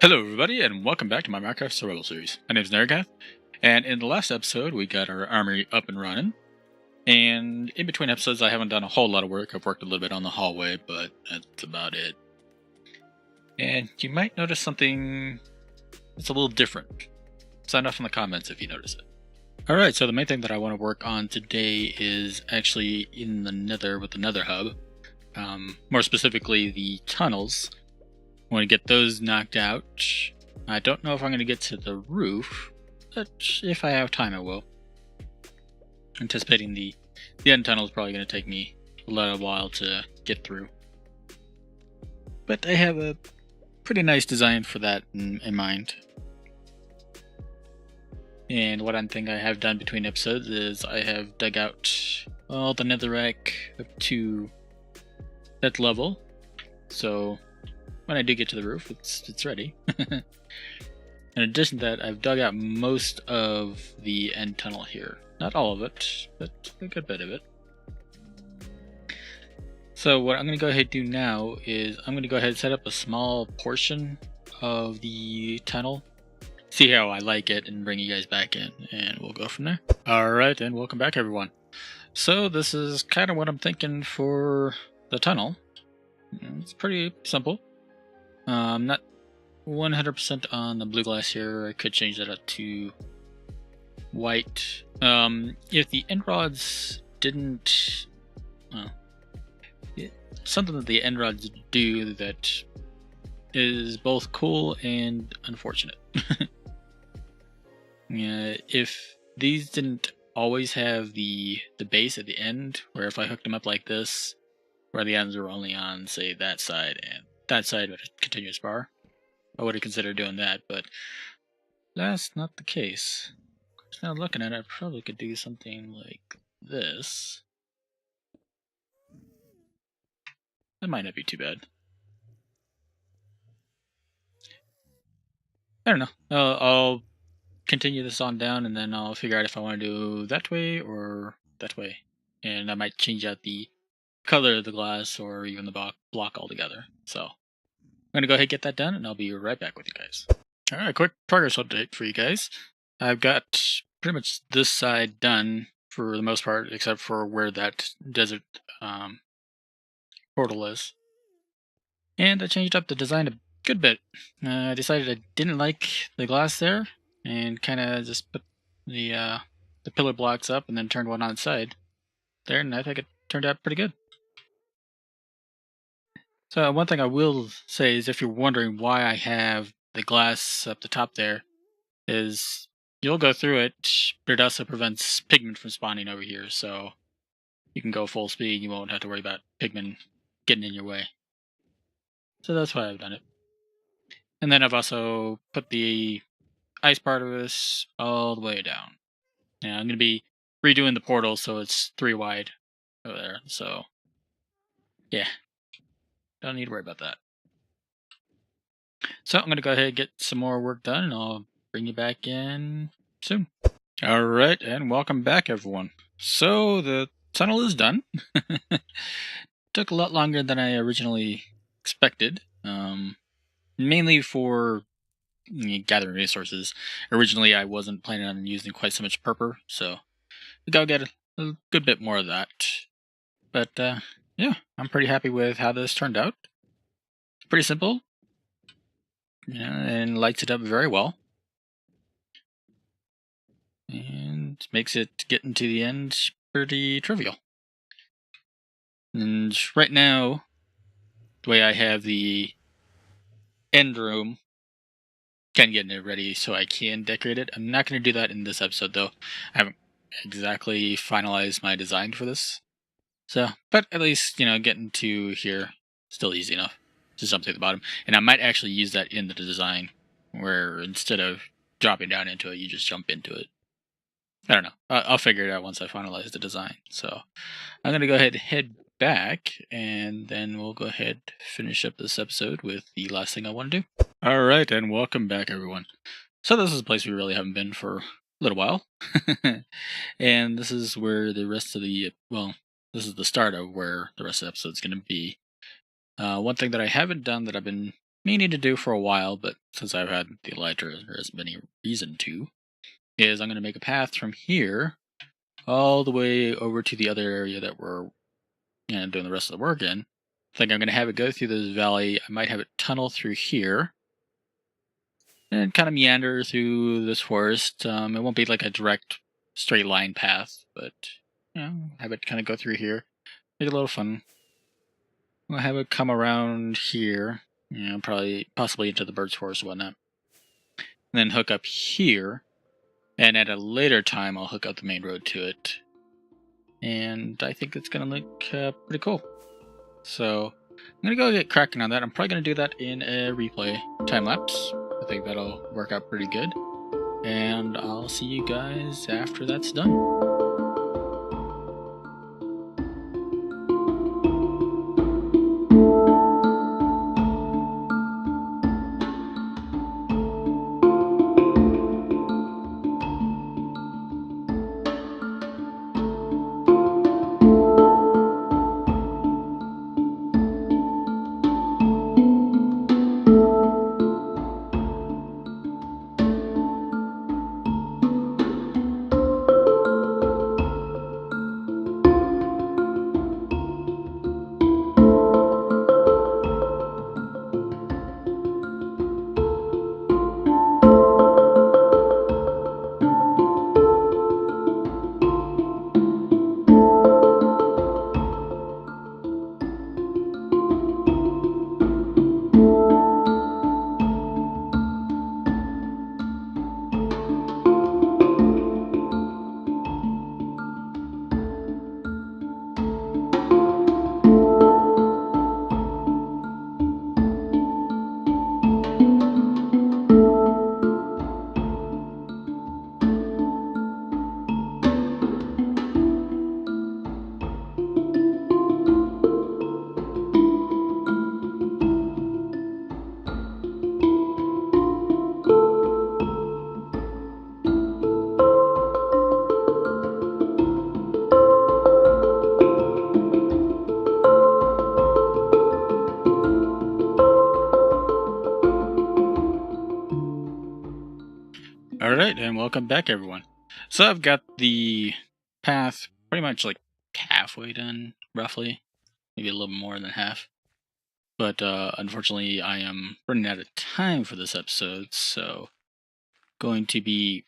Hello everybody, and welcome back to my Minecraft Survival Series. My name is Naragath, and in the last episode we got our armory up and running. And in between episodes I haven't done a whole lot of work. I've worked a little bit on the hallway, but that's about it. And you might notice something that's a little different. Sign off in the comments if you notice it. Alright, so the main thing that I want to work on today is actually in the nether with the nether hub. More specifically the tunnels. I want to get those knocked out. I don't know if I'm going to get to the roof, but if I have time I will. Anticipating the end tunnel is probably going to take me a little while to get through. But I have a pretty nice design for that in mind. And what I think I have done between episodes is I have dug out all the netherrack up to that level. So when I do get to the roof, it's ready. In addition to that, I've dug out most of the end tunnel here. Not all of it, but a good bit of it. So what I'm going to go ahead and do now is I'm going to go ahead and set up a small portion of the tunnel. See how I like it and bring you guys back in, and we'll go from there. Alright, and welcome back everyone. So this is kind of what I'm thinking for the tunnel. It's pretty simple. I'm not 100% on the blue glass here. I could change that up to white. If the end rods didn't... something that the end rods do that is both cool and unfortunate. If these didn't always have the base at the end, where if I hooked them up like this, where the ends were only on, say, that side and that side with a continuous bar, I would have considered doing that, but that's not the case. Now looking at it, I probably could do something like this. That might not be too bad. I don't know. I'll continue this on down, and then I'll figure out if I want to do that way or that way. And I might change out the color of the glass or even the block altogether. So I'm going to go ahead and get that done, and I'll be right back with you guys. Alright, quick progress update for you guys. I've got pretty much this side done for the most part, except for where that desert portal is. And I changed up the design a good bit. I decided I didn't like the glass there, and kind of just put the pillar blocks up and then turned one on its side there, and I think it turned out pretty good. So one thing I will say is, if you're wondering why I have the glass up the top there, is you'll go through it, but it also prevents pigment from spawning over here, so you can go full speed. You won't have to worry about pigment getting in your way. So that's why I've done it. And then I've also put the ice part of this all the way down. Now I'm going to be redoing the portal so it's 3 wide over there, so yeah, don't need to worry about that. So I'm going to go ahead and get some more work done, and I'll bring you back in soon. Alright, and welcome back everyone. So the tunnel is done. Took a lot longer than I originally expected, mainly for gathering resources. Originally I wasn't planning on using quite so much purple, so we gotta get a good bit more of that. But yeah, I'm pretty happy with how this turned out. It's pretty simple, and lights it up very well. And makes it getting to the end pretty trivial. And right now, the way I have the end room, kind of getting it ready so I can decorate it. I'm not going to do that in this episode though. I haven't exactly finalized my design for this. So, but at least, getting to here, still easy enough. Just something at the bottom. And I might actually use that in the design, where instead of dropping down into it, you just jump into it. I don't know. I'll figure it out once I finalize the design. So I'm going to go ahead and head back, and then we'll go ahead and finish up this episode with the last thing I want to do. Alright, and welcome back everyone. So this is a place we really haven't been for a little while. And this is where the rest of the, this is the start of where the rest of the episode is going to be. One thing that I haven't done that I've been may need to do for a while, but since I've had the elytra, there hasn't been any reason to, is I'm going to make a path from here all the way over to the other area that we're doing the rest of the work in. I think I'm going to have it go through this valley. I might have it tunnel through here and kind of meander through this forest. It won't be like a direct straight line path, but have it kind of go through here. Make it a little fun. We'll have it come around here, possibly into the birds forest and whatnot. And then hook up here, and at a later time I'll hook up the main road to it. And I think it's going to look pretty cool. So I'm going to go get cracking on that. I'm probably going to do that in a replay time-lapse. I think that'll work out pretty good. And I'll see you guys after that's done. Alright, and welcome back everyone. So I've got the path pretty much like halfway done, roughly. Maybe a little more than half. But unfortunately I am running out of time for this episode, so going to be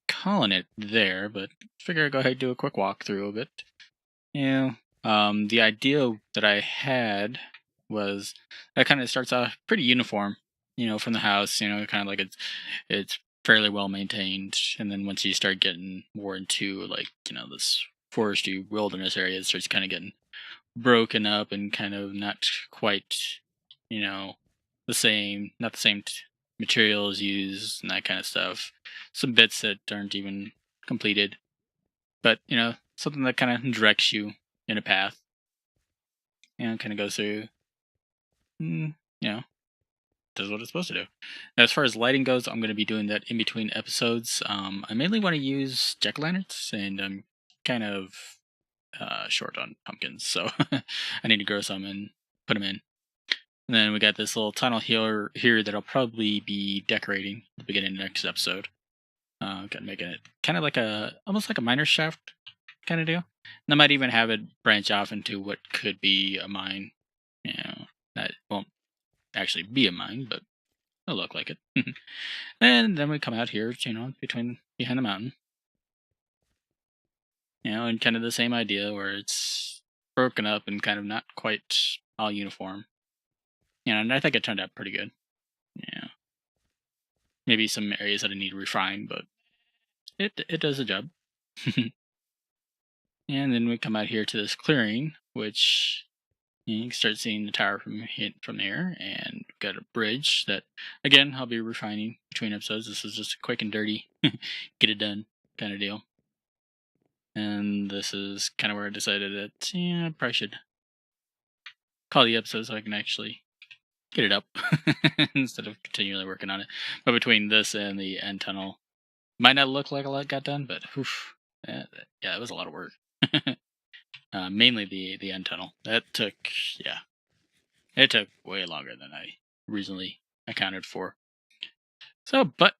calling it there, but figure I'd go ahead and do a quick walkthrough of it. The idea that I had was that kind of starts off pretty uniform, from the house, kind of like it's fairly well maintained, and then once you start getting more into like this foresty wilderness area, it starts kind of getting broken up and kind of not quite the same, not the same materials used and that kind of stuff. Some bits that aren't even completed, but something that kind of directs you in a path, kind of goes through, does what it's supposed to do. Now, as far as lighting goes, I'm going to be doing that in between episodes. I mainly want to use jack-o'-lanterns, and I'm kind of short on pumpkins, so I need to grow some and put them in. And then we got this little tunnel here that I'll probably be decorating at the beginning of the next episode. Kind of making it kind of like almost like a miner's shaft kind of deal. And I might even have it branch off into what could be a mine. That won't actually be a mine, but it'll look like it. And then we come out here, behind the mountain. And kind of the same idea where it's broken up and kind of not quite all uniform. And I think it turned out pretty good. Maybe some areas that I need to refine, but it does the job. And then we come out here to this clearing, which you can start seeing the tower from there, and we've got a bridge that, again, I'll be refining between episodes. This is just a quick and dirty, get it done kind of deal. And this is kind of where I decided that, I probably should call the episode so I can actually get it up instead of continually working on it. But between this and the end tunnel, might not look like a lot got done, but it was a lot of work. Mainly the end tunnel. That took, it took way longer than I reasonably accounted for. So, but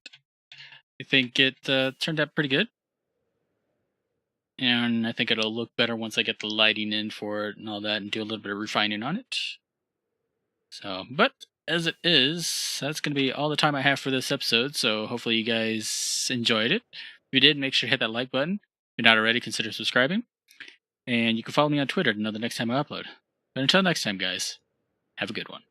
I think it turned out pretty good. And I think it'll look better once I get the lighting in for it and all that and do a little bit of refining on it. So, but as it is, that's going to be all the time I have for this episode. So hopefully you guys enjoyed it. If you did, make sure to hit that like button. If you're not already, consider subscribing. And you can follow me on Twitter to know the next time I upload. But until next time, guys, have a good one.